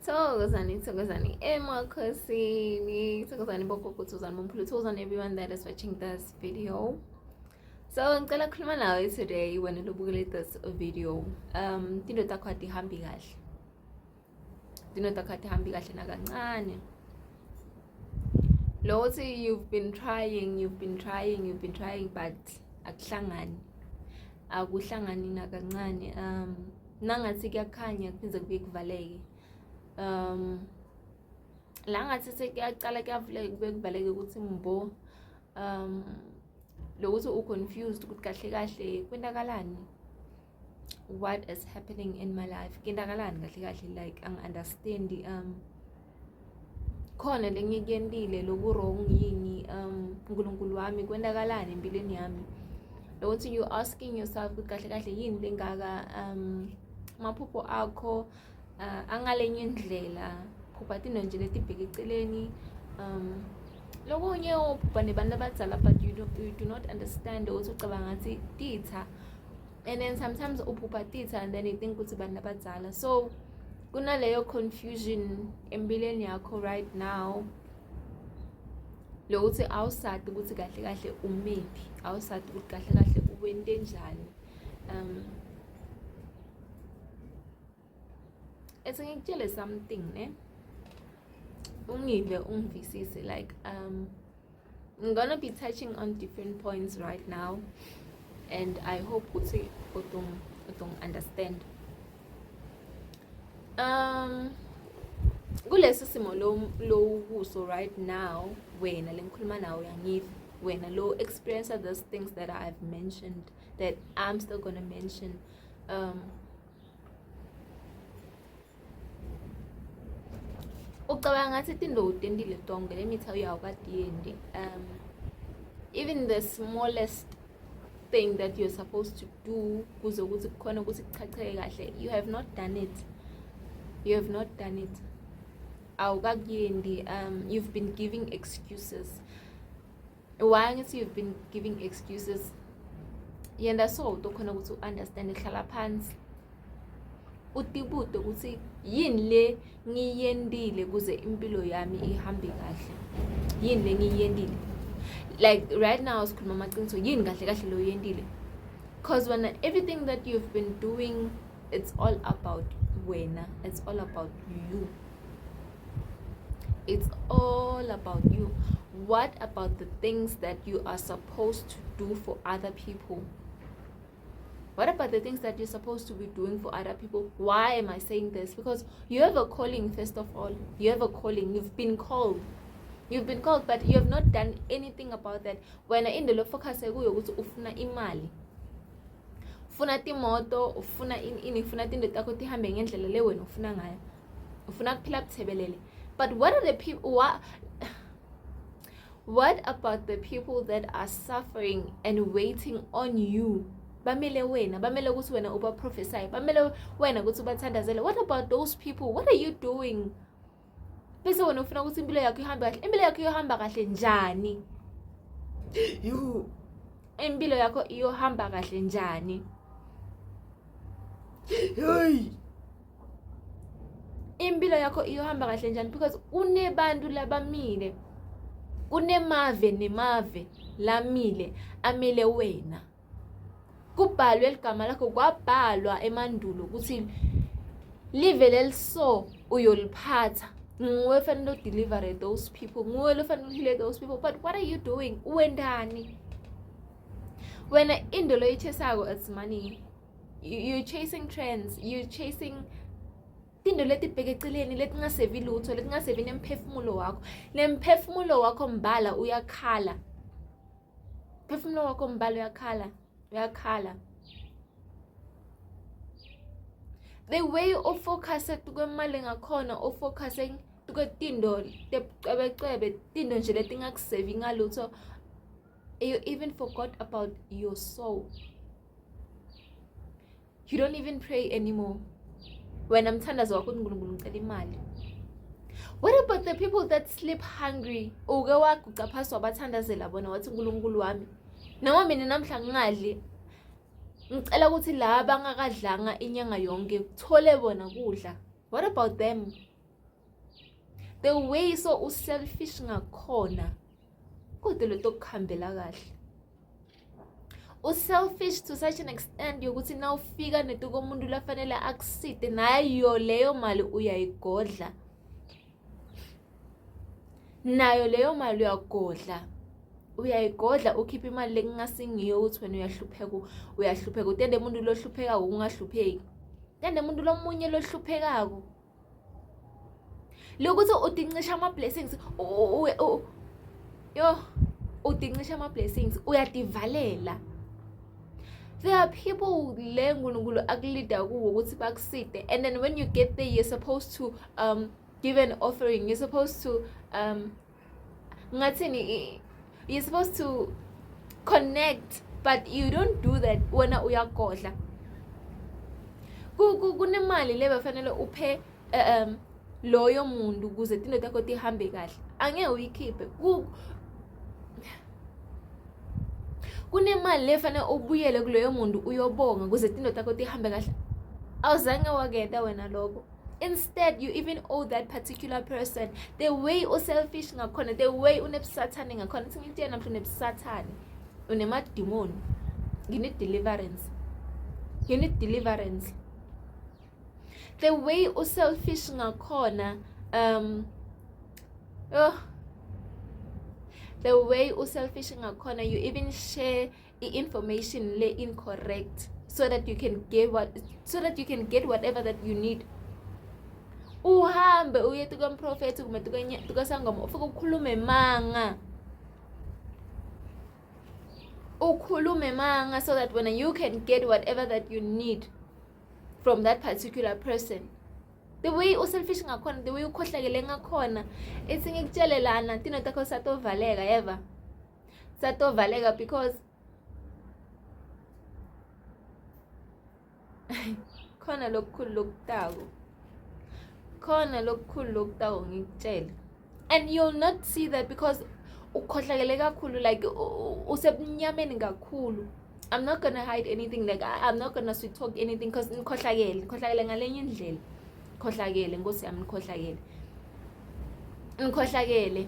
Thokozani emakhosini, thokozani bogogo, thokozani bomphulu, thokozani everyone that is watching this video. So ngicela ukukhuluma nawe today wena lobukele this video. Into takho atihambi kahle. Into takho atihambi kahle nakancane. Lo uthi you've been trying but akuhlangani. Akuhlangani nakancane. Nangathi kuyakhanya kuphinde kubuye kuvaleke. La ngathi sekuyaqala kuyavuleka kube kuvaleke ukuthi mbo lokuthi confused ukuthi kahle kahle kwendakalani, what is happening in my life, kwendakalani kahle kahle, like angi-understand khona lengikuyentile loku wrong yini, uNkulunkulu wami kwendakalani empilweni yami, lokuthi you asking yourself ukuthi kahle kahle yini lengaka maphupho akho angalenye indlela, phupha tino nje letibheke eceleni, lokunye uphupha nebantu abadala but you do not understand ukuthi ucabanga ngathi titha, and then sometimes uphupha titha and then you think ukuthi bantu abadala. So kunaleyo confusion empilweni yakho right now, lokuthi awusadi ukuthi kahle kahle umephi, awusadi ukuthi kahle kahle uwente njani. Ethi ngikutshele something ne ungive ungivisise, like I'm gonna be touching on different points right now and I hope ukuthi udong understand. Kulesi simo lo kuso right now, wena lengikhuluma nawe yangive, wena lo experience those things that I've mentioned, that I'm still gonna mention. Ucabanga ngathi into utendile tonke, let me tell you awukadiyendi. Even the smallest thing that you're supposed to do kuze ukuthi kukhona ukuthi kuchacheke kahle, you have not done it. Awukakuyendi. You've been giving excuses. Why ngithi you've been giving excuses? Yenda so ukhona ukuthi understand, hlala phansi utibude ukuthi yini le ngiyendile kuze impilo yami ihambe kahle, yini le ngiyendile, like right now sikhuluma amaqiniso, yini kahle kahle lo yendile, because when everything that you've been doing, it's all about wena, it's all about you, it's all about you. What about the things that you are supposed to do for other people? What about the things that you're supposed to be doing for other people? Why am I saying this? Because you have a calling, first of all. You have a calling. You've been called, but you have not done anything about that. When I indelo focus kuyo ukuthi ufuna imali, ufuna timoto, ufuna ini, ufuna tinto takho tihambe ngendlela le wena ufuna ngayo, ufuna kuphila buthebelele. But what are the people? What about the people that are suffering and waiting on you? Bamele wena, bamele ukuthi wena uba prophesy, bamele wena ukuthi ubathandazele. What about those people? What are you doing? Bese wena ufuna ukuthi impilo yakho ihambe kahle. Impilo yakho iyohamba kahle njani? Impilo yakho iyohamba kahle njani? Impilo yakho iyohamba kahle njani? Because unebantu labamile, kunemave nemave lamile amele wena. Kubhalwe eligama lakho, kwabhalwa emandulo ukuthi live leliso uyoliphatha, nguwe fanele deliver those people, nguwe lo fanele heal those people. But what are you doing? Uwendani? Wena into lo yichesako, it's money. You're chasing trends, you're chasing tinto letibheke eceleni letingasevi lutho, letingasevi nemphefumulo wakho. Nemphefumulo wakho mbala uyakhala, phefumulo wakho mbala uyakhala. The way of focusing kwemali ngakhona, of focusing tinto tebcebecebe, tinto nje letingakusevi ngalutho, you even forgot about your soul. You don't even pray anymore. When I'm thandaza wakho uNkulunkulu ngicela imali. What about the people that sleep hungry? Uke waguqa phasi wabathandazela bona wathi uNkulunkulu wami, noma mina namhla ngingadli, ngicela ukuthi la bangakadlanga inyanga yonke thole bona kudla. What about them? the way so u-selfish ngakhona kodwa lento kuhambela kahle. U-selfish to such an extent yokuthi na ufika neto komuntu lafanele akusite nayo leyo mali uyayigodla. Nayo leyo mali uyayigodla ukhipha imali lekungasingiyo ukuthi wena uyahlupheka utende umuntu lohlupheka ungahlupheki. Tende umuntu lomunye lohluphekako. Lokuthi udincisha ama blessings udincisha ama blessings uyadivalela. There are people le nguNkulunkulu akulida kuwo ukuthi bakusite, and then when you get there you're supposed to give an offering, you're supposed to you're supposed to connect, but you don't do that wena uyagodla. Kunemali le bafanele uphe loyo muntu ukuze into takho tihambe kahle. Angeke uyikhiphe. Kunemali le fanele ubuyele kuloyo muntu uyobonga ukuze into takho tihambe kahle. Awuzange wakenda wena lokho. Instead, you even owe that particular person. The way selfish ngakhona, the way unebusathane ngakhona. Singithe namhla unebusathane, unemademon. You need deliverance. You need deliverance. The way selfish ngakhona, the way selfish ngakhona, you even share the information le incorrect so that you can get whatever that you need. Uhambe uye tukamprofeti kume tukasangoma ufike ukhulume manga so that when you can get whatever that you need from that particular person. The way selfish ngakhona, the way ukhohlakele ngakhona, it's ngikutshelelana tino takho satovaleka ever. Satovaleka because khona lokukhulu lokutako ngikutshela. And you'll not see that because ukhohlakele kakhulu, like usebnyameni kakhulu. I'm not gonna hide anything, like I'm not gonna sweet talk anything because ngikhohlakele ngalenye indlela. Khohlakele Nkosi yami ngikhohlakele.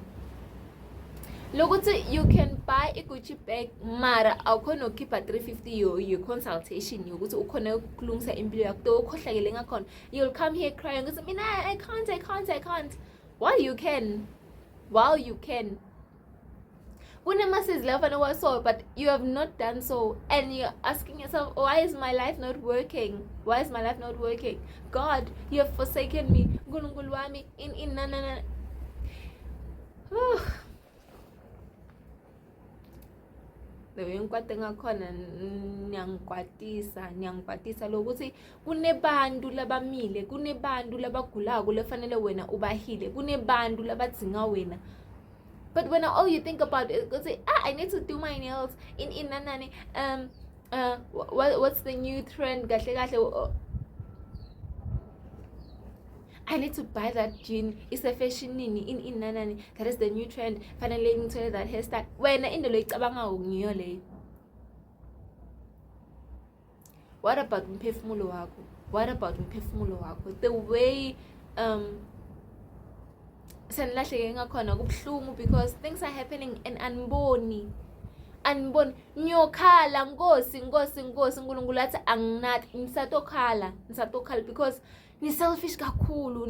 Lokuthi you can buy a Gucci bag mara awukhona ukhipha 350 your consultation yokuthi ukhona ukulungisa impilo yakho to ukhohlakele ngakhona. You'll come here crying ukuthi mina I can't. While you can. Kunemasses la fana waso, but you have not done so, and you're asking yourself, why is my life not working? God, you have forsaken me. Nkulunkulu wami in na. Leyo ngikwate ngakhona ngiyangikwatisa lokuthi kunebantu labamile, kunebantu labagulako lefanele wena ubahile, kunebantu labadzinga wena. But when all you think about it is say, I need to do my nails in nanani. What's the new trend? I need to buy that jean. It's a fashion in nanani. That is the new trend. Finally, into that hairstyle. When in the late abanga. What about mphefumulo wako? The way sanilahleke ngakhona kubhlungu because things are happening and aniboni nyokhala Nkosi uNkulunkulu athi anginathi nisatokhala because ni selfish kakhulu,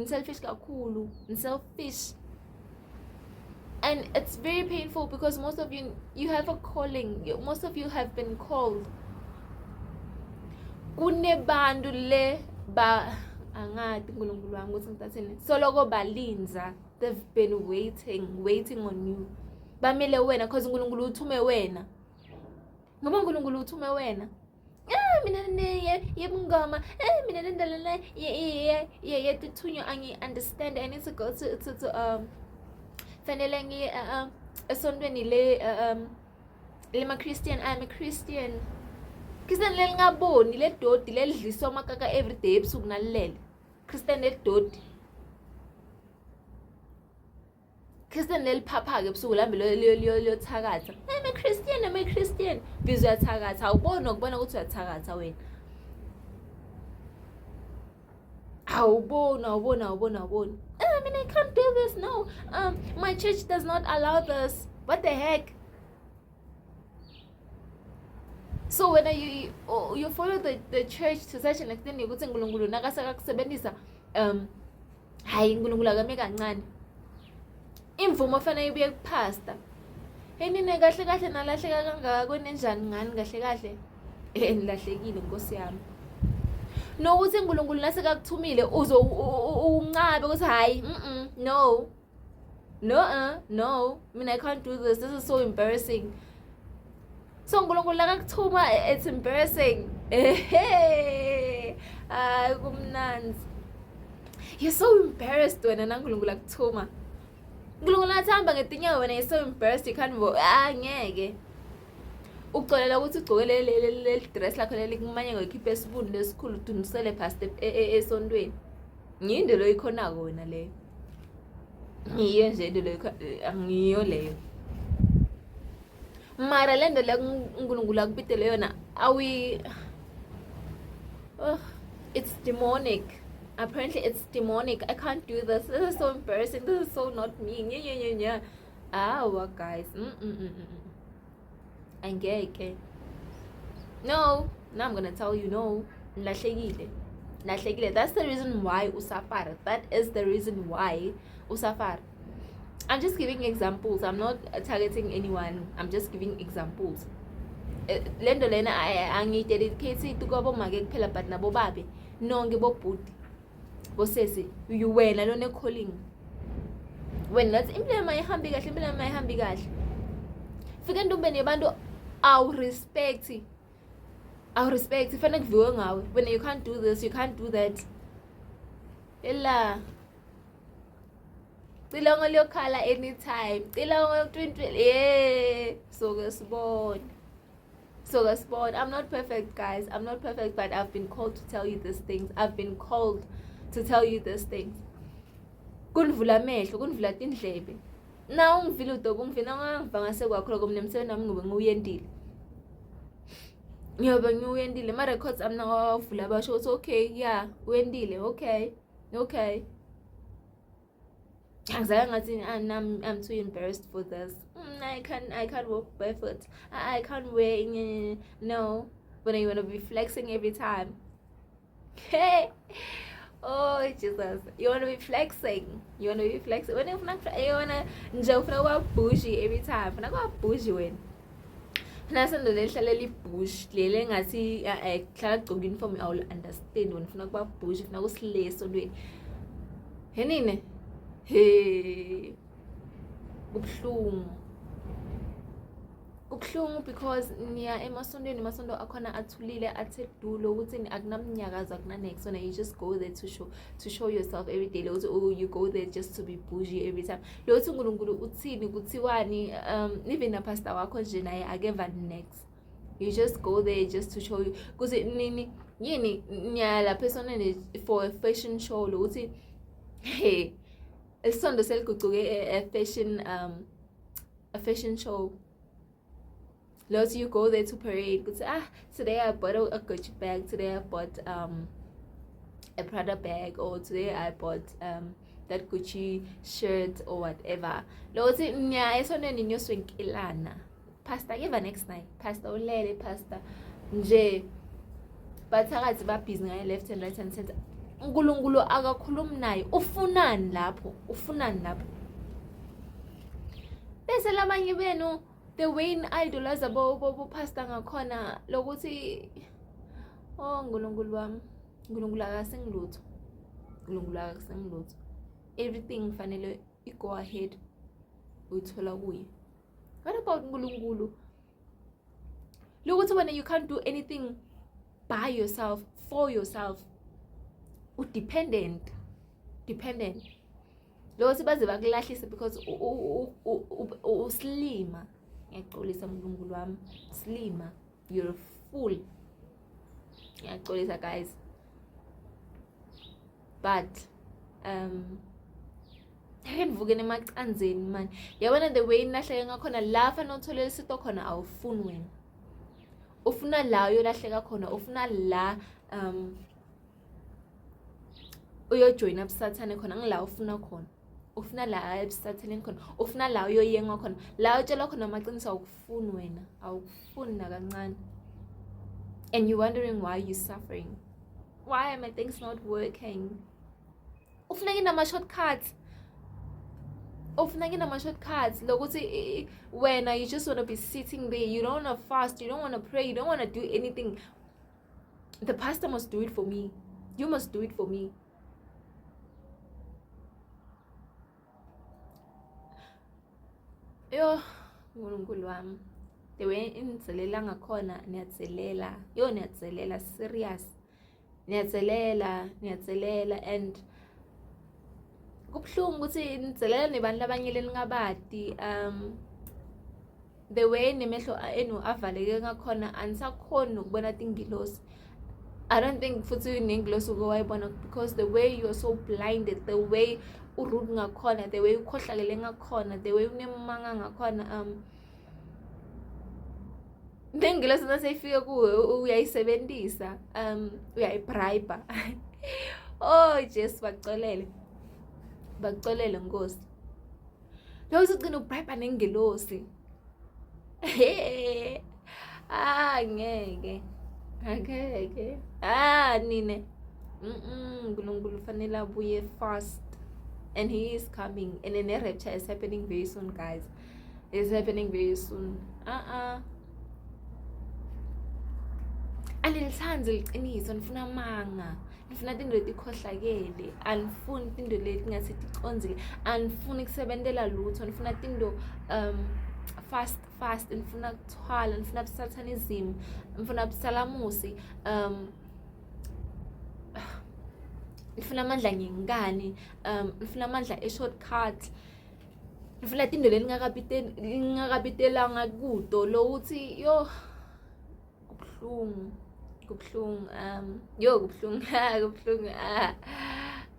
and it's very painful because most of you have a calling, most of you have been called. Kunebantu le ba angathi uNkulunkulu wami ukuthi ngitathini soloko balinza. They've been waiting on you. Bamele wena because uNkulunkulu uthume wena. Ngoba uNkulunkulu uthume wena. Mina yebungoma. Mina ndalala ye tuthunywa angi understand. I need to go to fanele ngi esontweni le Christian. I'm a Christian. Christian le ngaboni le dodi le lidliswa makaka every day ebusuku nalele. Christian le dodi. Christian leli phapha ke ebusuku lambe liyothakatha. I'm a Christian. Bizwe yathakatha. Awubona ukubona ukuthi uyathakatha wena. Awubona. Mina I can't do this. No, my church does not allow this. What the heck? So when you follow the church to such an extent ukuthi uNkulunkulu nakasakakusebenzisa hayi uNkulunkulu akame kancane imvumo fanele ibuye kupastor enine kahle kahle nalahleka kangaka kwenenjani ngani kahle kahle nilahlekile Nkosi yami nokuthi uNkulunkulu nasekakuthumile uzo uncabe ukuthi hayi no I mean I can't do this is so embarrassing. So uNkulunkulu akakuthuma it's embarrassing. Kumnanzi. You're so embarrassed wena naNkulunkulu akuthuma. uNkulunkulu athamba ngetinyawo wena you're so embarrassed you can't ngeke. Ucolela ukuthi ugcoke le dress lakho leli kumanye ngekhiphe esibuni lesikhulu udunisele past esontweni. Ngiyinde lo ikhona wena leyo. Ngiyo nje lo angiyo leyo. Mara lendo la uNkulunkulu akubitele yona it's demonic. Apparently it's demonic. I can't do this. This is so embarrassing. This is so not me. Yeah. Guys. Angeke. No, now I'm gonna tell you no. Lahlekile. That's the reason why usafar. That is the reason why usafar. I'm just giving examples. I'm not targeting anyone. I'm just giving examples. Lendo lena angidedicate to gobo mage kuphela but nabo babe. No ngibobhuti. Bosesi, you wena lone calling. When let's implement my hambi kahle. Fika ndombeni yabantu I'll respect. Fanele kuviwe ngawe. When you can't do this, you can't do that. Ella. Tilongo liyokhala anytime. Tilongo 20. So gasbon. I'm not perfect, guys. I'm not perfect, but I've been called to tell you these things. Kunvula amehlo, kunvula tindlebe. Na ungivile udobo ungivina ngangiva ngase kwakho lokho mnemsebenzi nami ngobe nguyendile. Ngiyobe nguyendile ma records amnawavula basho ukuthi okay, yeah, wendile, okay. Angizake ngathi I'm too embarrassed for this. I can't walk barefoot. I can't wear no. When you want to be flexing every time. Hey. Oh Jesus. You want to be flexing. When you wanna nje bougie every time. Funa kwa bougie wena. Nasendo lehlala libush lele ngathi hlala gqoka uniform I will understand wena funa kuba bougie funa kusileso ntweni. Henine. Hey, kubuhlungu because niya emasontweni amasondo akhona athulile athe dulo ukuthi akunamnyakazo akunanext so you just go there to show yourself every day ukuthi you go there just to be bougie every time lo uthi uNkulunkulu uthini kuthiwani even na pastor wakho nje naye akeva next you just go there just to show you kuze nini yini nyala personally for a fashion show lo uthi hey Isondo selikucuke a fashion show. Lots you go there to parade. Today I bought a Gucci bag. Today I bought a Prada bag, or today I bought that Gucci shirt or whatever. Lots nya isondo ninyo swinkilana. Pastor give next night. Pastor ulele pastor nje. Bathakathi ba busy ngaye left and right and center. uNkulunkulu akakhulumi naye ufunani lapho bese labanye benu the way idolize abo pastor ngakhona lokuthi uNkulunkulu wami uNkulunkulu akasengilutho everything fanele go ahead uthola kuye. What about uNkulunkulu lokuthi when you can't do anything by yourself for yourself dependent lo sibaze bakulahlise because uslima ngiyaxolisa uNkulunkulu wami slima you're a fool ngiyaxolisa guys but ngivuke nemacanzeni man yabona the way nahleke ngakhona lafa notholela isito khona awufuni wena ufuna la uyolahleka khona ufuna la uyojoin up Sathane khona ngila ufuna khona ufuna la ebusatheleni khona, ufuna la uyoyenga khona, la utshelwa khona amaqiniso awukufuni wena, awukufuni nakancane. And you're wondering why you're suffering. Why are my things not working? Ufuna shortcuts. Shortcuts. When you just want to be sitting there, you don't want to fast, you don't want to pray, you don't want to do anything. The pastor must do it for me. You must do it for me. Yo, uNkulunkulu wami. The way initselela ngakhona niyatselela. Yo niyatselela serious. Niyatselela and kubhlungu ukuthi nitselela nebantu labanye leningabadi. The way nemehlo enu avaleke ngakhona anisakhona ukubona tingilosi. I don't think futhi nengilosi ukuyibona because the way you are so blinded, the way urude ngakhona, the way ukhohlakele ngakhona, the way unemanga ngakhona, nengilosi naseyifika kuwe uyayisebenzisa, uyayibribe. Oh Jesu bakuxolele Nkosi. Lokho ugcina ubribe nengilosi. Ngeke. Okay. Nine. uNkulunkulu fanele abuye fast. And he is coming. And then the rapture is happening very soon, guys. It's happening very soon. Alilithandi liqiniso, nifuna amanga. Nifuna into letikhohlakele. Anifuni into letingathi ticonzile. Anifuni kusebentela lutho. Nifuna into fast, nifuna kuthwala, nifuna busatanism, nifuna busalamusi, nifuna amandla ngengane, nifuna amandla e-shortcut, nifuna into lingakabitelanga kuto lokuthi yo kubhlungu kubhlungu.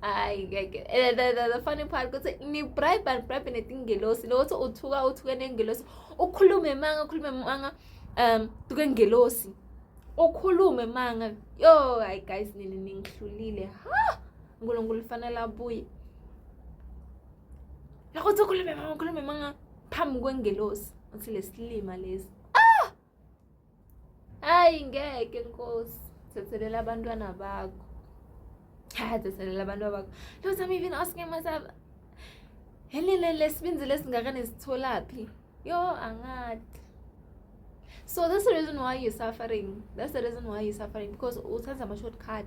The funny part ukuthi ni bribe netingelosi lokuthi uthuka nengelosi ukhulume manga tuke ngelosi ukhulume manga. Yo hayi guys, nini ningihlulile. uNkulunkulu fanele abuye lokuthi ukhulume manga phambi kwengelosi uthi lesilima lesi. Hayi ngeke Nkosi, thethelela abantwana bakho. Thethelela abantu bakho. Because I'm even asking myself, helele lesibinzi lesingakane sitholaphi? Yo angathi. So that's the reason why you're suffering. Because uthatha ama shortcut.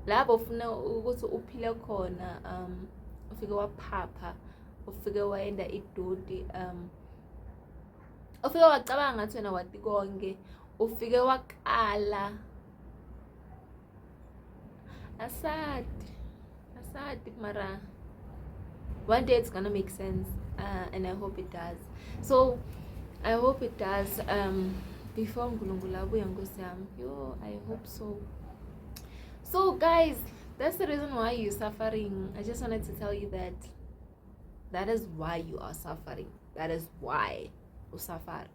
Labo ufuna ukuthi uphile khona, ufike waphapha, ufike waenda idodi, ufike wacabanga ngathi wena wati konke, ufike wakala. Asad mara one day it's gonna make sense, and I hope it does. So I hope it does. Before uNkulunkulu abuye Nkosi yami. Yo, I hope so. So guys, that's the reason why you're suffering. I just wanted to tell you that is why you are suffering. That is why you suffer.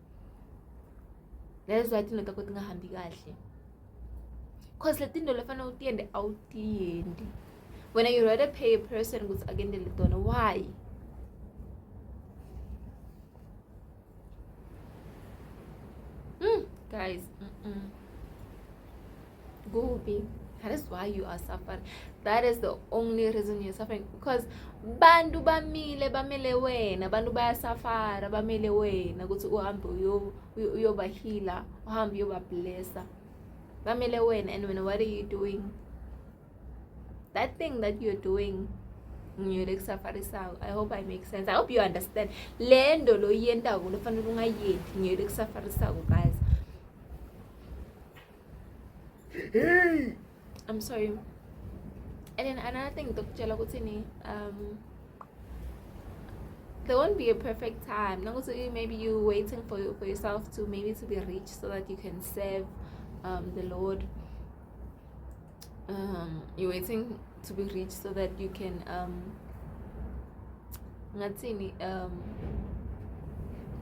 That is why tinto takho tingahambi kahle. Because letinto lefana utiende awutiendi. When you rather pay a person ukuthi agendele tona, why? Guys, go be. That is why you are suffering. That is the only reason you're suffering. Because bantu bamele wena, bantu bayasafara bamele wena ukuthi uhambe uyobahila, uhambe uyobablessa. Bamele wena, and when what are you doing? That thing that you're doing, I hope I make sense. I hope you understand. Lendo lo yenda lo fanele ungayendi guys. Hey, I'm sorry. And then another thing, there won't be a perfect time. Maybe you're waiting for yourself to be rich so that you can serve the Lord. You're waiting to be rich so that you can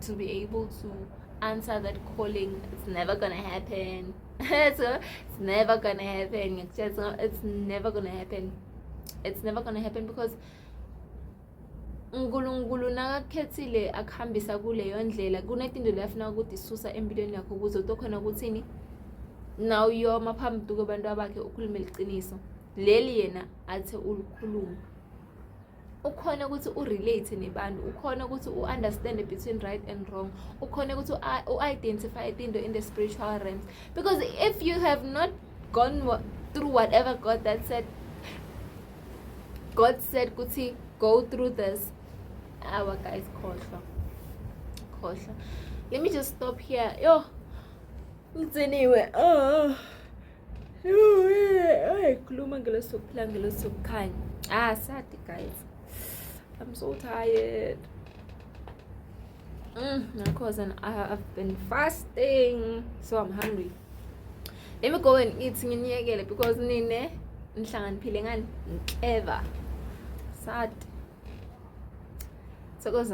to be able to answer that calling. It's never gonna happen. So it's never gonna happen. It's never gonna happen. it's never gonna happen, because uNkulunkulu nakakhethile akuhambisa kuleyo ndlela kunezinto lefuna ukuthi isusa empilweni yakho ukuze utokhona ukuthini now yoma phambi kwabantu abakhe ukhulume iqiniso leli yena athe ulikhuluma. Ukhona ukuthi urelate nebantu, ukhona ukuthi uunderstand between right and wrong, ukhona ukuthi uidentify izinto in the spiritual realms, because if you have not gone through whatever God said ukuthi go through this, our guys, khohlwa. Let me just stop here. Yo, anyway, khuluma ngelosokukhanya. Sad guys, I'm so tired. Because I've been fasting, so I'm hungry. Let me go and eat nginyekele, because nine nihlanganiphile ngani clever. Sad. So goes